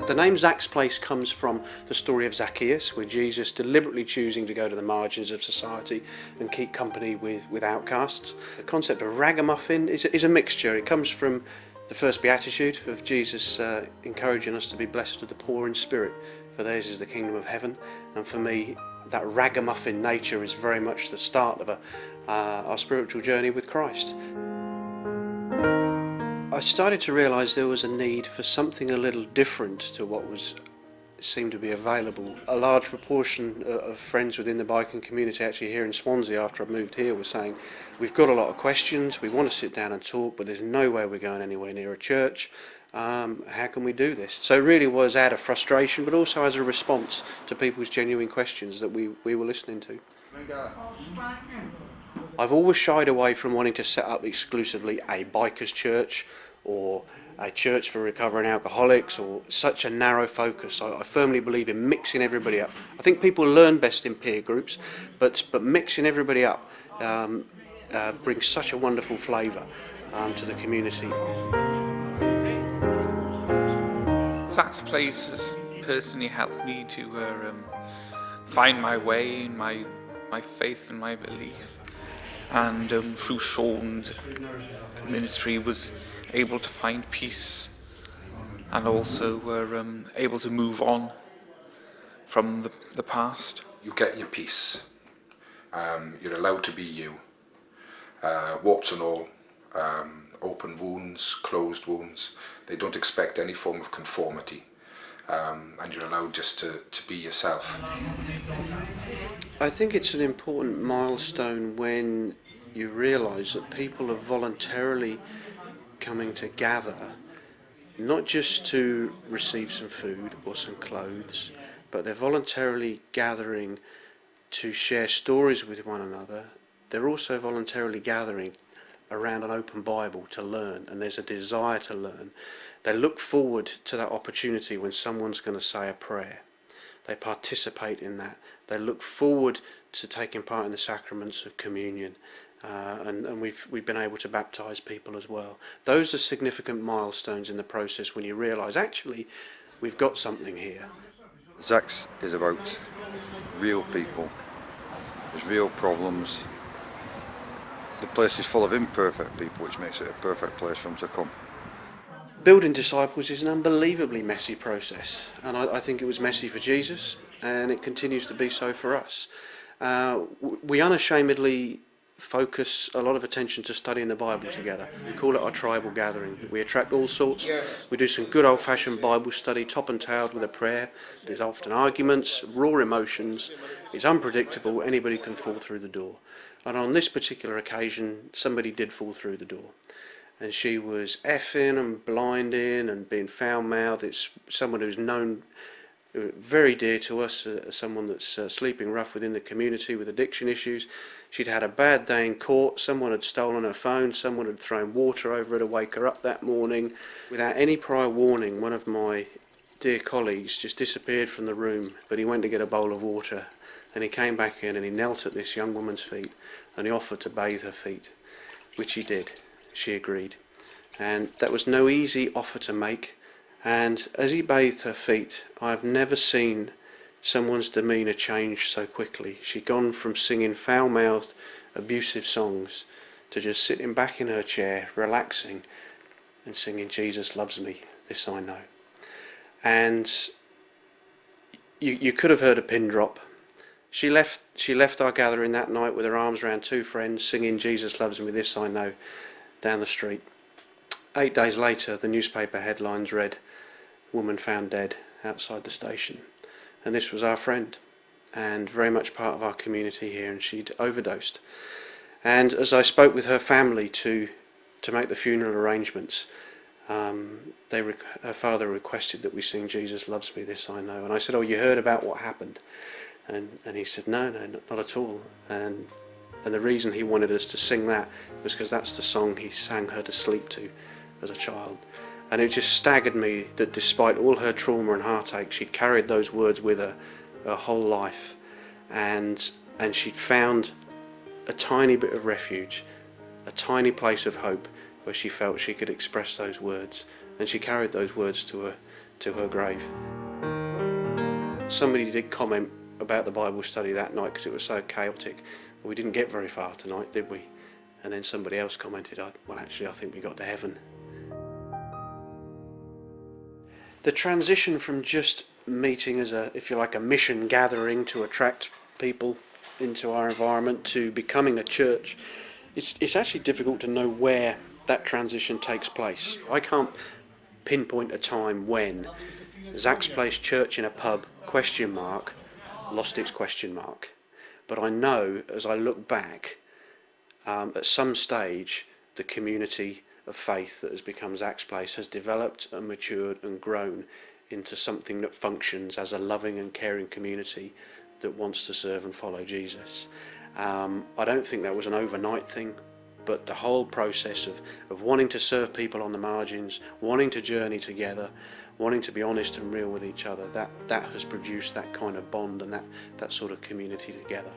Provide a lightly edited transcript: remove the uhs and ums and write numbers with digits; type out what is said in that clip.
The name Zach's Place comes from the story of Zacchaeus, with Jesus deliberately choosing to go to the margins of society and keep company with outcasts. The concept of ragamuffin is a mixture. It comes from the first beatitude of Jesus encouraging us to be blessed with the poor in spirit, for theirs is the kingdom of heaven. And for me, that ragamuffin nature is very much the start of our spiritual journey with Christ. I started to realise there was a need for something a little different to what seemed to be available. A large proportion of friends within the biking community actually here in Swansea after I moved here were saying, we've got a lot of questions, we want to sit down and talk, but there's no way we're going anywhere near a church. How can we do this? So it really was out of frustration, but also as a response to people's genuine questions that we were listening to. I've always shied away from wanting to set up exclusively a bikers church or a church for recovering alcoholics, or such a narrow focus. I firmly believe in mixing everybody up. I think people learn best in peer groups, but mixing everybody up brings such a wonderful flavour to the community. Zach's Place has personally helped me to find my way in my faith and my belief, and through Sean's ministry was able to find peace, and also were able to move on from the past. You get your peace. You're allowed to be you. Warts and all, open wounds, closed wounds. They don't expect any form of conformity, and you're allowed just to be yourself. I think it's an important milestone when you realise that people are voluntarily coming to gather, not just to receive some food or some clothes, but they're voluntarily gathering to share stories with one another. They're also voluntarily gathering around an open Bible to learn, and there's a desire to learn. They look forward to that opportunity when someone's going to say a prayer. They participate in that. They look forward to taking part in the sacraments of communion, and we've been able to baptise people as well. Those are significant milestones in the process when you realise actually we've got something here. Zach's is about real people. There's real problems. The place is full of imperfect people, which makes it a perfect place for them to come. Building disciples is an unbelievably messy process, and I think it was messy for Jesus, and it continues to be so for us. We unashamedly focus a lot of attention to studying the Bible together. We call it our tribal gathering. We attract all sorts. Yes. We do some good old-fashioned Bible study, top and tailed with a prayer. There's often arguments, raw emotions. It's unpredictable. Anybody can fall through the door. And on this particular occasion, somebody did fall through the door. And she was effing and blinding and being foul-mouthed. It's someone who's known very dear to us, someone that's sleeping rough within the community with addiction issues. She'd had a bad day in court. Someone had stolen her phone. Someone had thrown water over her to wake her up that morning. Without any prior warning, one of my dear colleagues just disappeared from the room, but he went to get a bowl of water, and he came back in and he knelt at this young woman's feet and he offered to bathe her feet, which he did. She agreed, and that was no easy offer to make. And as he bathed her feet, I've never seen someone's demeanour change so quickly. She'd gone from singing foul-mouthed, abusive songs to just sitting back in her chair, relaxing and singing, "Jesus loves me, this I know." And you could have heard a pin drop. She left our gathering that night with her arms around two friends, singing "Jesus loves me, this I know" down the street. 8 days later, the newspaper headlines read, "Woman found dead outside the station." And this was our friend, and very much part of our community here, and she'd overdosed. And as I spoke with her family to make the funeral arrangements, her father requested that we sing "Jesus loves me, this I know." And I said, "Oh, you heard about what happened?" And he said, no, not at all. And the reason he wanted us to sing that was because that's the song he sang her to sleep to as a child. And it just staggered me that despite all her trauma and heartache, she'd carried those words with her whole life, and she'd found a tiny bit of refuge, a tiny place of hope where she felt she could express those words, and she carried those words to to her grave. Somebody did comment about the Bible study that night because it was so chaotic. We didn't get very far tonight, did we? And then somebody else commented, well, actually, I think we got to heaven. The transition from just meeting as a, if you like, a mission gathering to attract people into our environment to becoming a church, it's actually difficult to know where that transition takes place. I can't pinpoint a time when Zach's Place Church in a Pub, ? Lost its question mark. But I know as I look back, at some stage the community of faith that has become Zach's Place has developed and matured and grown into something that functions as a loving and caring community that wants to serve and follow Jesus. I don't think that was an overnight thing, but the whole process of wanting to serve people on the margins, wanting to journey together, wanting to be honest and real with each other, that has produced that kind of bond and that sort of community together.